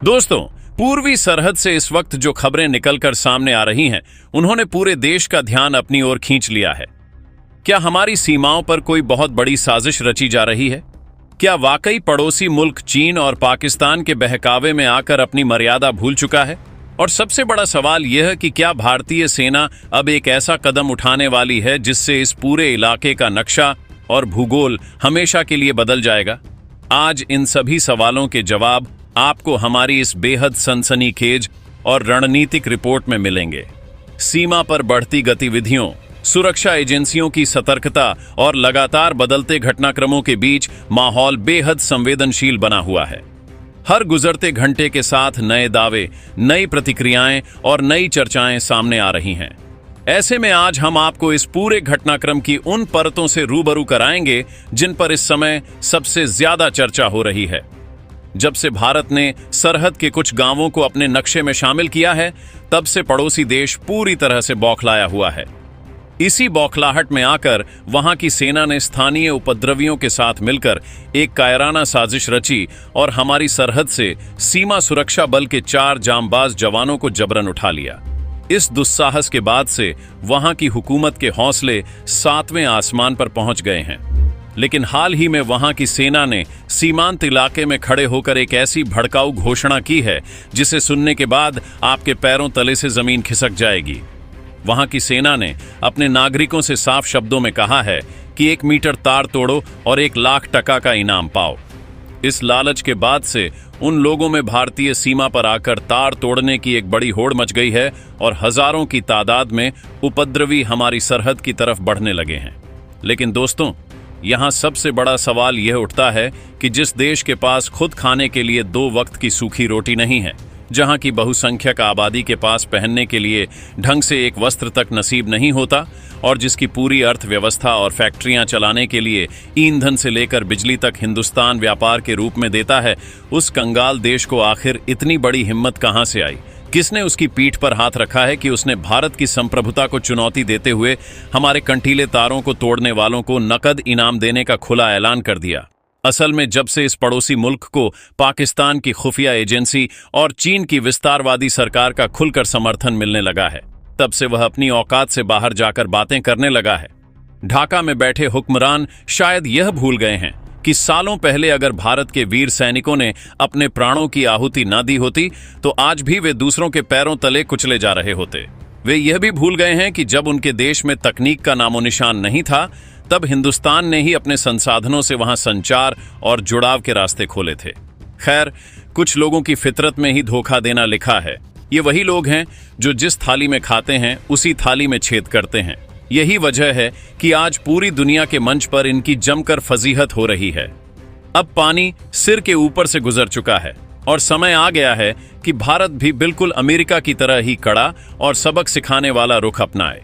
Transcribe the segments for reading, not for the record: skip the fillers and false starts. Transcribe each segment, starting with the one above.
दोस्तों, पूर्वी सरहद से इस वक्त जो खबरें निकलकर सामने आ रही हैं, उन्होंने पूरे देश का ध्यान अपनी ओर खींच लिया है। क्या हमारी सीमाओं पर कोई बहुत बड़ी साजिश रची जा रही है? क्या वाकई पड़ोसी मुल्क चीन और पाकिस्तान के बहकावे में आकर अपनी मर्यादा भूल चुका है? और सबसे बड़ा सवाल यह कि क्या भारतीय सेना अब एक ऐसा कदम उठाने वाली है जिससे इस पूरे इलाके का नक्शा और भूगोल हमेशा के लिए बदल जाएगा? आज इन सभी सवालों के जवाब आपको हमारी इस बेहद सनसनीखेज और रणनीतिक रिपोर्ट में मिलेंगे। सीमा पर बढ़ती गतिविधियों, सुरक्षा एजेंसियों की सतर्कता और लगातार बदलते घटनाक्रमों के बीच माहौल बेहद संवेदनशील बना हुआ है। हर गुजरते घंटे के साथ नए दावे, नई प्रतिक्रियाएं और नई चर्चाएं सामने आ रही हैं। ऐसे में आज हम आपको इस पूरे घटनाक्रम की उन परतों से रूबरू कराएंगे जिन पर इस समय सबसे ज्यादा चर्चा हो रही है। जब से भारत ने सरहद के कुछ गांवों को अपने नक्शे में शामिल किया है, तब से पड़ोसी देश पूरी तरह से बौखलाया हुआ है। इसी बौखलाहट में आकर वहां की सेना ने स्थानीय उपद्रवियों के साथ मिलकर एक कायराना साजिश रची और हमारी सरहद से सीमा सुरक्षा बल के 4 जांबाज जवानों को जबरन उठा लिया। इस दुस्साहस के बाद से वहां की हुकूमत के हौसले 7वें आसमान पर पहुंच गए हैं। लेकिन हाल ही में वहां की सेना ने सीमांत इलाके में खड़े होकर एक ऐसी भड़काऊ घोषणा की है जिसे सुनने के बाद आपके पैरों तले से जमीन खिसक जाएगी। वहां की सेना ने अपने नागरिकों से साफ शब्दों में कहा है कि 1 मीटर तार तोड़ो और 1 लाख टका का इनाम पाओ। इस लालच के बाद से उन लोगों में भारतीय सीमा पर आकर तार तोड़ने की एक बड़ी होड़ मच गई है और हजारों की तादाद में उपद्रवी हमारी सरहद की तरफ बढ़ने लगे हैं। लेकिन दोस्तों, यहां सबसे बड़ा सवाल यह उठता है कि जिस देश के पास खुद खाने के लिए 2 वक्त की सूखी रोटी नहीं है, जहां की बहुसंख्यक आबादी के पास पहनने के लिए ढंग से एक वस्त्र तक नसीब नहीं होता और जिसकी पूरी अर्थव्यवस्था और फैक्ट्रियां चलाने के लिए ईंधन से लेकर बिजली तक हिंदुस्तान व्यापार के रूप में देता है, उस कंगाल देश को आखिर इतनी बड़ी हिम्मत कहां से आई? किसने उसकी पीठ पर हाथ रखा है कि उसने भारत की संप्रभुता को चुनौती देते हुए हमारे कंटीले तारों को तोड़ने वालों को नकद इनाम देने का खुला ऐलान कर दिया? असल में जब से इस पड़ोसी मुल्क को पाकिस्तान की खुफिया एजेंसी और चीन की विस्तारवादी सरकार का खुलकर समर्थन मिलने लगा है, तब से वह अपनी औकात से बाहर जाकर बातें करने लगा है। ढाका में बैठे हुक्मरान शायद यह भूल गए हैं कि सालों पहले अगर भारत के वीर सैनिकों ने अपने प्राणों की आहुति न दी होती तो आज भी वे दूसरों के पैरों तले कुचले जा रहे होते। वे यह भी भूल गए हैं कि जब उनके देश में तकनीक का नामो निशान नहीं था, तब हिंदुस्तान ने ही अपने संसाधनों से वहां संचार और जुड़ाव के रास्ते खोले थे। खैर, कुछ लोगों की फितरत में ही धोखा देना लिखा है। ये वही लोग हैं जो जिस थाली में खाते हैं उसी थाली में छेद करते हैं। यही वजह है कि आज पूरी दुनिया के मंच पर इनकी जमकर फजीहत हो रही है। अब पानी सिर के ऊपर से गुजर चुका है और समय आ गया है कि भारत भी बिल्कुल अमेरिका की तरह ही कड़ा और सबक सिखाने वाला रुख अपनाए।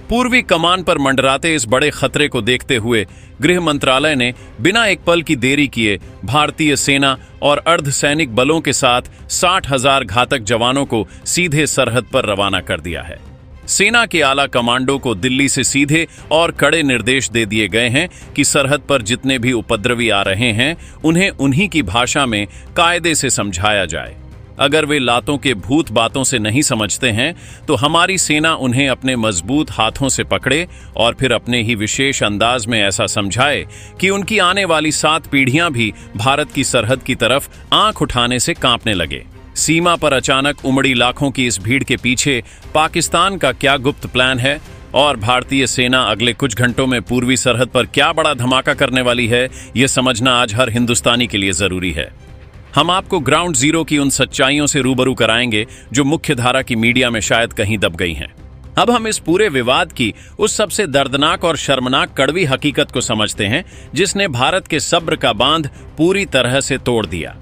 पूर्वी कमान पर मंडराते इस बड़े खतरे को देखते हुए गृह मंत्रालय ने बिना एक पल की देरी किए भारतीय सेना और अर्धसैनिक बलों के साथ 60,000 घातक जवानों को सीधे सरहद पर रवाना कर दिया है। सेना के आला कमांडो को दिल्ली से सीधे और कड़े निर्देश दे दिए गए हैं कि सरहद पर जितने भी उपद्रवी आ रहे हैं उन्हें उन्हीं की भाषा में कायदे से समझाया जाए। अगर वे लातों के भूत बातों से नहीं समझते हैं तो हमारी सेना उन्हें अपने मजबूत हाथों से पकड़े और फिर अपने ही विशेष अंदाज में ऐसा समझाए कि उनकी आने वाली 7 पीढ़ियां भी भारत की सरहद की तरफ आंख उठाने से कांपने लगे। सीमा पर अचानक उमड़ी लाखों की इस भीड़ के पीछे पाकिस्तान का क्या गुप्त प्लान है और भारतीय सेना अगले कुछ घंटों में पूर्वी सरहद पर क्या बड़ा धमाका करने वाली है, यह समझना आज हर हिंदुस्तानी के लिए जरूरी है। हम आपको ग्राउंड जीरो की उन सच्चाइयों से रूबरू कराएंगे जो मुख्य धारा की मीडिया में शायद कहीं दब गई हैं। अब हम इस पूरे विवाद की उस सबसे दर्दनाक और शर्मनाक कड़वी हकीकत को समझते हैं जिसने भारत के सब्र का बांध पूरी तरह से तोड़ दिया।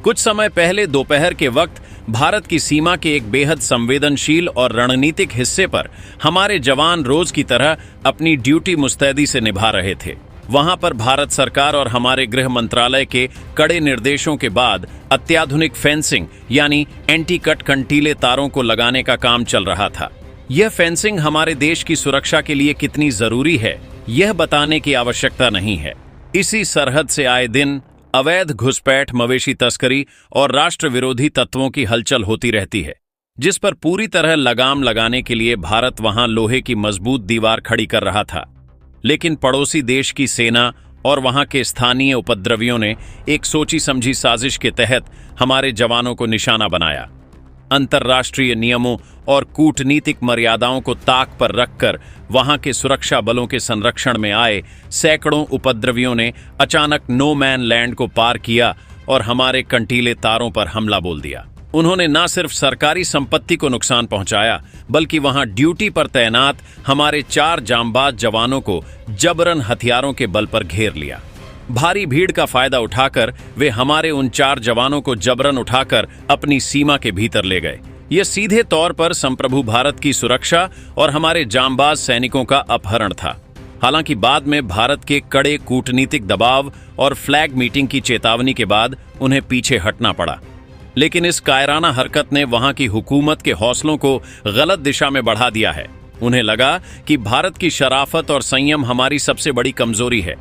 कुछ समय पहले दोपहर के वक्त भारत की सीमा के एक बेहद संवेदनशील और रणनीतिक हिस्से पर हमारे जवान रोज की तरह अपनी ड्यूटी मुस्तैदी से निभा रहे थे। वहां पर भारत सरकार और हमारे गृह मंत्रालय के कड़े निर्देशों के बाद अत्याधुनिक फेंसिंग यानी एंटी कट कंटीले तारों को लगाने का काम चल रहा था। यह फेंसिंग हमारे देश की सुरक्षा के लिए कितनी जरूरी है, यह बताने की आवश्यकता नहीं है। इसी सरहद से आए दिन अवैध घुसपैठ, मवेशी तस्करी और राष्ट्र विरोधी तत्वों की हलचल होती रहती है, जिस पर पूरी तरह लगाम लगाने के लिए भारत वहां लोहे की मजबूत दीवार खड़ी कर रहा था। लेकिन पड़ोसी देश की सेना और वहां के स्थानीय उपद्रवियों ने एक सोची समझी साजिश के तहत हमारे जवानों को निशाना बनाया। अंतर्राष्ट्रीय नियमों और कूटनीतिक मर्यादाओं को ताक पर रखकर वहां के सुरक्षा बलों के संरक्षण में आए सैकड़ों उपद्रवियों ने अचानक नो मैन लैंड को पार किया और हमारे कंटीले तारों पर हमला बोल दिया। उन्होंने न सिर्फ सरकारी संपत्ति को नुकसान पहुंचाया, बल्कि वहां ड्यूटी पर तैनात हमारे 4 जांबाज जवानों को जबरन हथियारों के बल पर घेर लिया। भारी भीड़ का फायदा उठाकर वे हमारे उन 4 जवानों को जबरन उठाकर अपनी सीमा के भीतर ले गए। यह सीधे तौर पर संप्रभु भारत की सुरक्षा और हमारे जांबाज सैनिकों का अपहरण था। हालांकि बाद में भारत के कड़े कूटनीतिक दबाव और फ्लैग मीटिंग की चेतावनी के बाद उन्हें पीछे हटना पड़ा। लेकिन इस कायराना हरकत ने वहां की हुकूमत के हौसलों को गलत दिशा में बढ़ा दिया है। उन्हें लगा कि भारत की शराफत और संयम हमारी सबसे बड़ी कमजोरी है।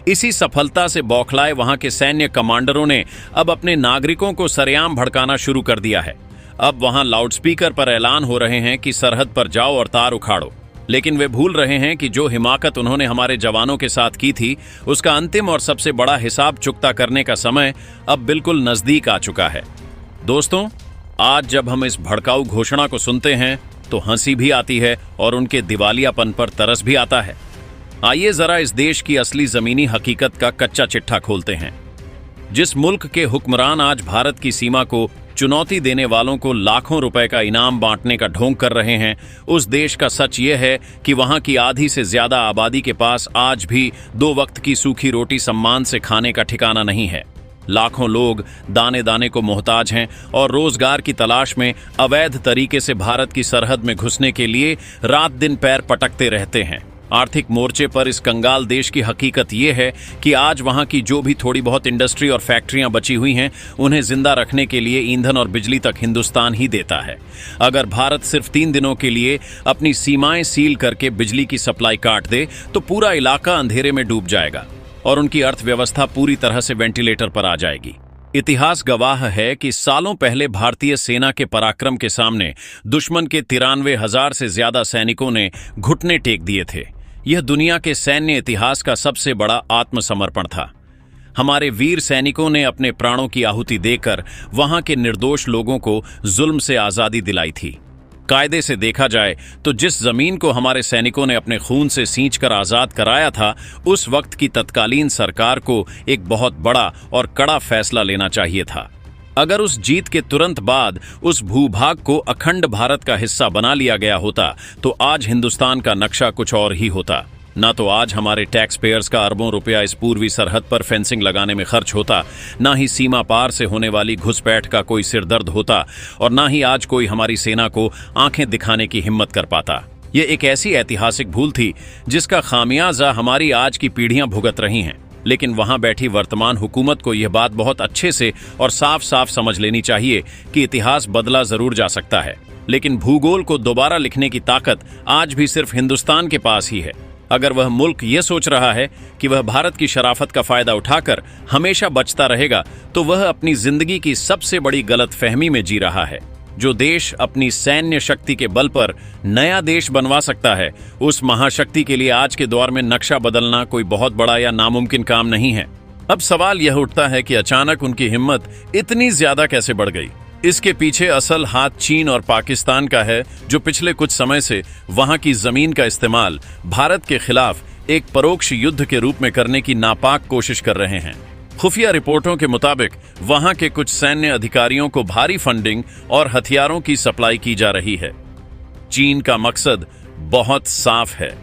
इसी सफलता से बौखलाए वहां के सैन्य कमांडरों ने अब अपने नागरिकों को सरेआम भड़काना शुरू कर दिया है। अब वहां लाउडस्पीकर पर ऐलान हो रहे हैं कि सरहद पर जाओ और तार उखाड़ो। लेकिन वे भूल रहे हैं कि जो हिमाकत उन्होंने हमारे जवानों के साथ की थी, उसका अंतिम और सबसे बड़ा हिसाब चुकता करने का समय अब बिल्कुल नजदीक आ चुका है। दोस्तों, आज जब हम इस भड़काऊ घोषणा को सुनते हैं तो हंसी भी आती है और उनके दिवालियापन पर तरस भी आता है। आइए जरा इस देश की असली जमीनी हकीकत का कच्चा चिट्ठा खोलते हैं। जिस मुल्क के हुक्मरान आज भारत की सीमा को चुनौती देने वालों को लाखों रुपए का इनाम बांटने का ढोंग कर रहे हैं, उस देश का सच यह है कि वहां की आधी से ज्यादा आबादी के पास आज भी 2 वक्त की सूखी रोटी सम्मान से खाने का ठिकाना नहीं है। लाखों लोग दाने दाने को मोहताज हैं और रोजगार की तलाश में अवैध तरीके से भारत की सरहद में घुसने के लिए रात दिन पैर पटकते रहते हैं। आर्थिक मोर्चे पर इस कंगाल देश की हकीकत यह है कि आज वहां की जो भी थोड़ी बहुत इंडस्ट्री और फैक्ट्रियां बची हुई हैं, उन्हें जिंदा रखने के लिए ईंधन और बिजली तक हिंदुस्तान ही देता है। अगर भारत सिर्फ 3 दिनों के लिए अपनी सीमाएं सील करके बिजली की सप्लाई काट दे तो पूरा इलाका अंधेरे में डूब जाएगा और उनकी अर्थव्यवस्था पूरी तरह से वेंटिलेटर पर आ जाएगी। इतिहास गवाह है कि सालों पहले भारतीय सेना के पराक्रम के सामने दुश्मन के 93,000 से ज्यादा सैनिकों ने घुटने टेक दिए थे। यह दुनिया के सैन्य इतिहास का सबसे बड़ा आत्मसमर्पण था। हमारे वीर सैनिकों ने अपने प्राणों की आहुति देकर वहां के निर्दोष लोगों को जुल्म से आजादी दिलाई थी। कायदे से देखा जाए तो जिस जमीन को हमारे सैनिकों ने अपने खून से सींचकर आजाद कराया था, उस वक्त की तत्कालीन सरकार को एक बहुत बड़ा और कड़ा फैसला लेना चाहिए था। अगर उस जीत के तुरंत बाद उस भूभाग को अखंड भारत का हिस्सा बना लिया गया होता तो आज हिंदुस्तान का नक्शा कुछ और ही होता। ना तो आज हमारे टैक्स पेयर्स का अरबों रुपया इस पूर्वी सरहद पर फेंसिंग लगाने में खर्च होता, ना ही सीमा पार से होने वाली घुसपैठ का कोई सिरदर्द होता, और ना ही आज कोई हमारी सेना को आंखें दिखाने की हिम्मत कर पाता। ये एक ऐसी ऐतिहासिक भूल थी जिसका खामियाजा हमारी आज की पीढ़ियां भुगत रही हैं। लेकिन वहां बैठी वर्तमान हुकूमत को यह बात बहुत अच्छे से और साफ साफ समझ लेनी चाहिए कि इतिहास बदला जरूर जा सकता है, लेकिन भूगोल को दोबारा लिखने की ताकत आज भी सिर्फ हिंदुस्तान के पास ही है। अगर वह मुल्क यह सोच रहा है कि वह भारत की शराफत का फायदा उठाकर हमेशा बचता रहेगा, तो वह अपनी जिंदगी की सबसे बड़ी गलतफहमी में जी रहा है। जो देश अपनी सैन्य शक्ति के बल पर नया देश बनवा सकता है, उस महाशक्ति के लिए आज के दौर में नक्शा बदलना कोई बहुत बड़ा या नामुमकिन काम नहीं है। अब सवाल यह उठता है कि अचानक उनकी हिम्मत इतनी ज्यादा कैसे बढ़ गई। इसके पीछे असल हाथ चीन और पाकिस्तान का है, जो पिछले कुछ समय से वहां की जमीन का इस्तेमाल भारत के खिलाफ एक परोक्ष युद्ध के रूप में करने की नापाक कोशिश कर रहे हैं। खुफिया रिपोर्टों के मुताबिक वहां के कुछ सैन्य अधिकारियों को भारी फंडिंग और हथियारों की सप्लाई की जा रही है। चीन का मकसद बहुत साफ है।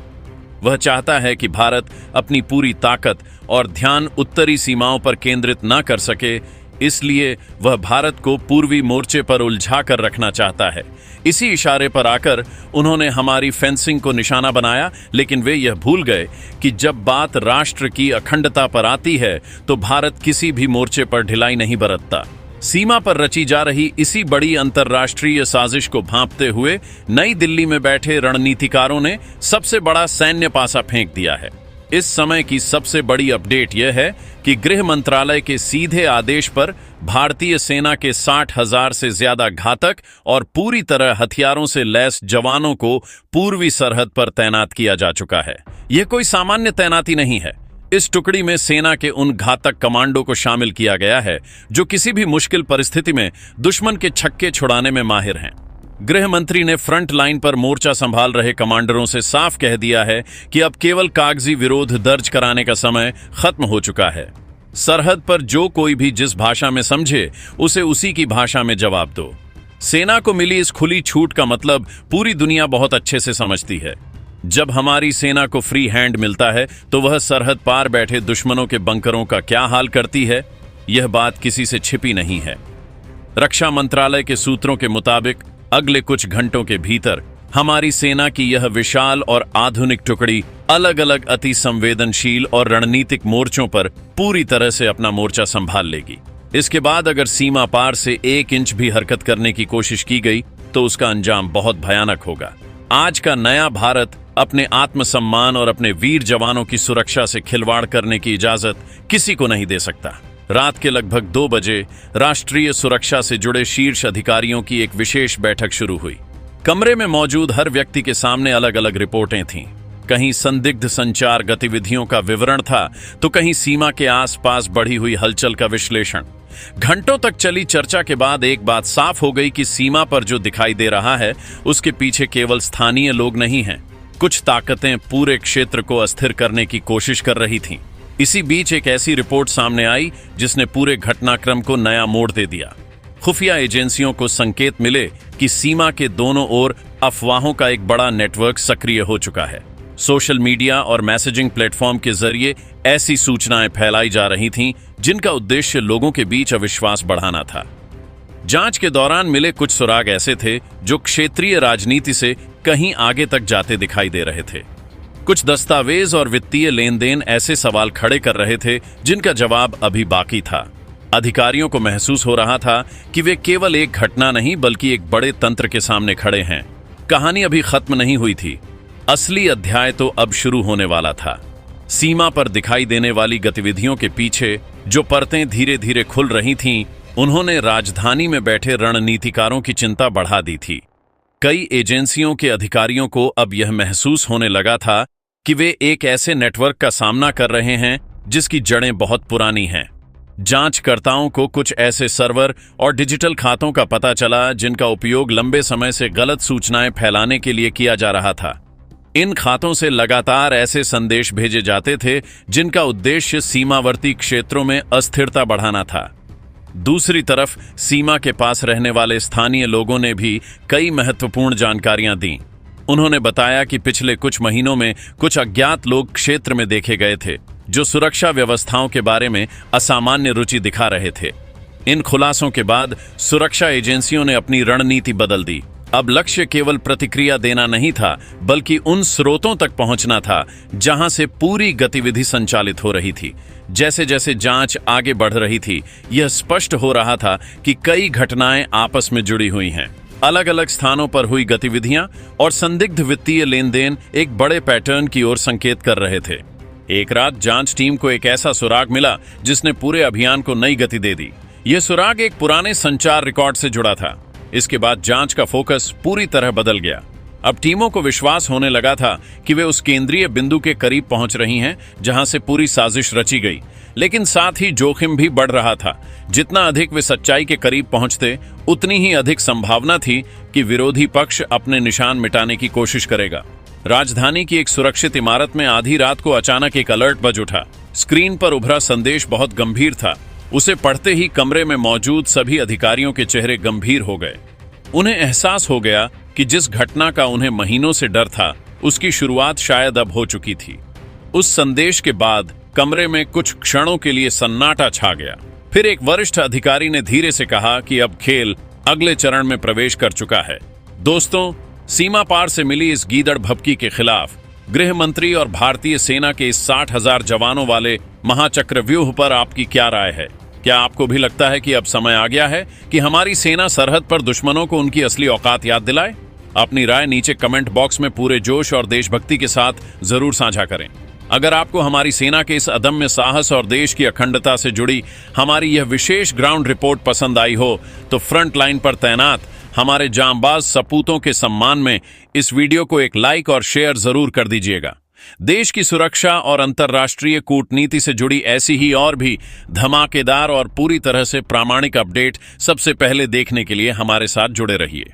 वह चाहता है कि भारत अपनी पूरी ताकत और ध्यान उत्तरी सीमाओं पर केंद्रित न कर सके, इसलिए वह भारत को पूर्वी मोर्चे पर उलझा कर रखना चाहता है। इसी इशारे पर आकर उन्होंने हमारी फेंसिंग को निशाना बनाया, लेकिन वे यह भूल गए कि जब बात राष्ट्र की अखंडता पर आती है तो भारत किसी भी मोर्चे पर ढिलाई नहीं बरतता। सीमा पर रची जा रही इसी बड़ी अंतर्राष्ट्रीय साजिश को भांपते हुए नई दिल्ली में बैठे रणनीतिकारों ने सबसे बड़ा सैन्य पासा फेंक दिया है। इस समय की सबसे बड़ी अपडेट यह है कि गृह मंत्रालय के सीधे आदेश पर भारतीय सेना के 60,000 से ज्यादा घातक और पूरी तरह हथियारों से लैस जवानों को पूर्वी सरहद पर तैनात किया जा चुका है। यह कोई सामान्य तैनाती नहीं है। इस टुकड़ी में सेना के उन घातक कमांडो को शामिल किया गया है जो किसी भी मुश्किल परिस्थिति में दुश्मन के छक्के छुड़ाने में माहिर हैं। गृह मंत्री ने फ्रंट लाइन पर मोर्चा संभाल रहे कमांडरों से साफ कह दिया है कि अब केवल कागजी विरोध दर्ज कराने का समय खत्म हो चुका है। सरहद पर जो कोई भी जिस भाषा में समझे उसे उसी की भाषा में जवाब दो। सेना को मिली इस खुली छूट का मतलब पूरी दुनिया बहुत अच्छे से समझती है। जब हमारी सेना को फ्री हैंड मिलता है तो वह सरहद पार बैठे दुश्मनों के बंकरों का क्या हाल करती है, यह बात किसी से छिपी नहीं है। रक्षा मंत्रालय के सूत्रों के मुताबिक अगले कुछ घंटों के भीतर हमारी सेना की यह विशाल और आधुनिक टुकड़ी अलग अलग अति संवेदनशील और रणनीतिक मोर्चों पर पूरी तरह से अपना मोर्चा संभाल लेगी। इसके बाद अगर सीमा पार से 1 इंच भी हरकत करने की कोशिश की गई तो उसका अंजाम बहुत भयानक होगा। आज का नया भारत अपने आत्मसम्मान और अपने वीर जवानों की सुरक्षा से खिलवाड़ करने की इजाजत किसी को नहीं दे सकता। रात के लगभग 2 बजे राष्ट्रीय सुरक्षा से जुड़े शीर्ष अधिकारियों की एक विशेष बैठक शुरू हुई। कमरे में मौजूद हर व्यक्ति के सामने अलग अलग रिपोर्टें थीं। कहीं संदिग्ध संचार गतिविधियों का विवरण था तो कहीं सीमा के आसपास बढ़ी हुई हलचल का विश्लेषण। घंटों तक चली चर्चा के बाद एक बात साफ हो गई कि सीमा पर जो दिखाई दे रहा है उसके पीछे केवल स्थानीय लोग नहीं हैं। कुछ ताकतें पूरे क्षेत्र को अस्थिर करने की कोशिश कर रही थीं। इसी बीच एक ऐसी रिपोर्ट सामने आई जिसने पूरे घटनाक्रम को नया मोड़ दे दिया। खुफिया एजेंसियों को संकेत मिले कि सीमा के दोनों ओर अफवाहों का एक बड़ा नेटवर्क सक्रिय हो चुका है। सोशल मीडिया और मैसेजिंग प्लेटफॉर्म के जरिए ऐसी सूचनाएं फैलाई जा रही थीं जिनका उद्देश्य लोगों के बीच अविश्वास बढ़ाना था। जांच के दौरान मिले कुछ सुराग ऐसे थे जो क्षेत्रीय राजनीति से कहीं आगे तक जाते दिखाई दे रहे थे। कुछ दस्तावेज और वित्तीय लेन देन ऐसे सवाल खड़े कर रहे थे जिनका जवाब अभी बाकी था। अधिकारियों को महसूस हो रहा था कि वे केवल एक घटना नहीं बल्कि एक बड़े तंत्र के सामने खड़े हैं। कहानी अभी खत्म नहीं हुई थी। असली अध्याय तो अब शुरू होने वाला था। सीमा पर दिखाई देने वाली गतिविधियों के पीछे जो परतें धीरे धीरे खुल रही थीं, उन्होंने राजधानी में बैठे रणनीतिकारों की चिंता बढ़ा दी थी। कई एजेंसियों के अधिकारियों को अब यह महसूस होने लगा था कि वे एक ऐसे नेटवर्क का सामना कर रहे हैं जिसकी जड़ें बहुत पुरानी हैं। जांचकर्ताओं को कुछ ऐसे सर्वर और डिजिटल खातों का पता चला जिनका उपयोग लंबे समय से गलत सूचनाएं फैलाने के लिए किया जा रहा था। इन खातों से लगातार ऐसे संदेश भेजे जाते थे जिनका उद्देश्य सीमावर्ती क्षेत्रों में अस्थिरता बढ़ाना था। दूसरी तरफ सीमा के पास रहने वाले स्थानीय लोगों ने भी कई महत्वपूर्ण जानकारियां दी। उन्होंने बताया कि पिछले कुछ महीनों में कुछ अज्ञात लोग क्षेत्र में देखे गए थे जो सुरक्षा व्यवस्थाओं के बारे में असामान्य रुचि दिखा रहे थे। इन खुलासों के बाद सुरक्षा एजेंसियों ने अपनी रणनीति बदल दी। अब लक्ष्य केवल प्रतिक्रिया देना नहीं था बल्कि उन स्रोतों तक पहुंचना था जहां से पूरी गतिविधि संचालित हो रही थी। जैसे जैसे जांच आगे बढ़ रही थी, यह स्पष्ट हो रहा था कि कई घटनाएं आपस में जुड़ी हुई हैं। अलग अलग स्थानों पर हुई गतिविधियां और संदिग्ध वित्तीय लेन देन एक बड़े पैटर्न की ओर संकेत कर रहे थे। एक रात जांच टीम को एक ऐसा सुराग मिला जिसने पूरे अभियान को नई गति दे दी। यह सुराग एक पुराने संचार रिकॉर्ड से जुड़ा था। इसके बाद जांच का फोकस पूरी तरह बदल गया। अब टीमों को विश्वास होने लगा था कि वे उस केंद्रीय बिंदु के करीब पहुंच रही हैं जहां से पूरी साजिश रची गई, लेकिन साथ ही जोखिम भी बढ़ रहा था। जितना अधिक वे सच्चाई के करीब पहुंचते, उतनी ही अधिक संभावना थी कि विरोधी पक्ष अपने निशान मिटाने की कोशिश करेगा। राजधानी की एक सुरक्षित इमारत में आधी रात को अचानक एक अलर्ट बज उठा। स्क्रीन पर उभरा संदेश बहुत गंभीर था। उसे पढ़ते ही कमरे में मौजूद सभी अधिकारियों के चेहरे गंभीर हो गए। उन्हें एहसास हो गया कि जिस घटना का उन्हें महीनों से डर था, उसकी शुरुआत शायद अब हो चुकी थी। उस संदेश के बाद कमरे में कुछ क्षणों के लिए सन्नाटा छा गया। फिर एक वरिष्ठ अधिकारी ने धीरे से कहा कि अब खेल अगले चरण में प्रवेश कर चुका है। दोस्तों, सीमा पार से मिली इस गीदड़ भभकी के खिलाफ गृह मंत्री और भारतीय सेना के इस 60,000 जवानों वाले महाचक्रव्यूह पर आपकी क्या राय है? क्या आपको भी लगता है कि अब समय आ गया है कि हमारी सेना सरहद पर दुश्मनों को उनकी असली औकात याद दिलाए? अपनी राय नीचे कमेंट बॉक्स में पूरे जोश और देशभक्ति के साथ जरूर साझा करें। अगर आपको हमारी सेना के इस अदम्य साहस और देश की अखंडता से जुड़ी हमारी यह विशेष ग्राउंड रिपोर्ट पसंद आई हो तो फ्रंट लाइन पर तैनात हमारे जांबाज सपूतों के सम्मान में इस वीडियो को एक लाइक और शेयर जरूर कर दीजिएगा। देश की सुरक्षा और अंतर्राष्ट्रीय कूटनीति से जुड़ी ऐसी ही और भी धमाकेदार और पूरी तरह से प्रामाणिक अपडेट सबसे पहले देखने के लिए हमारे साथ जुड़े रहिए।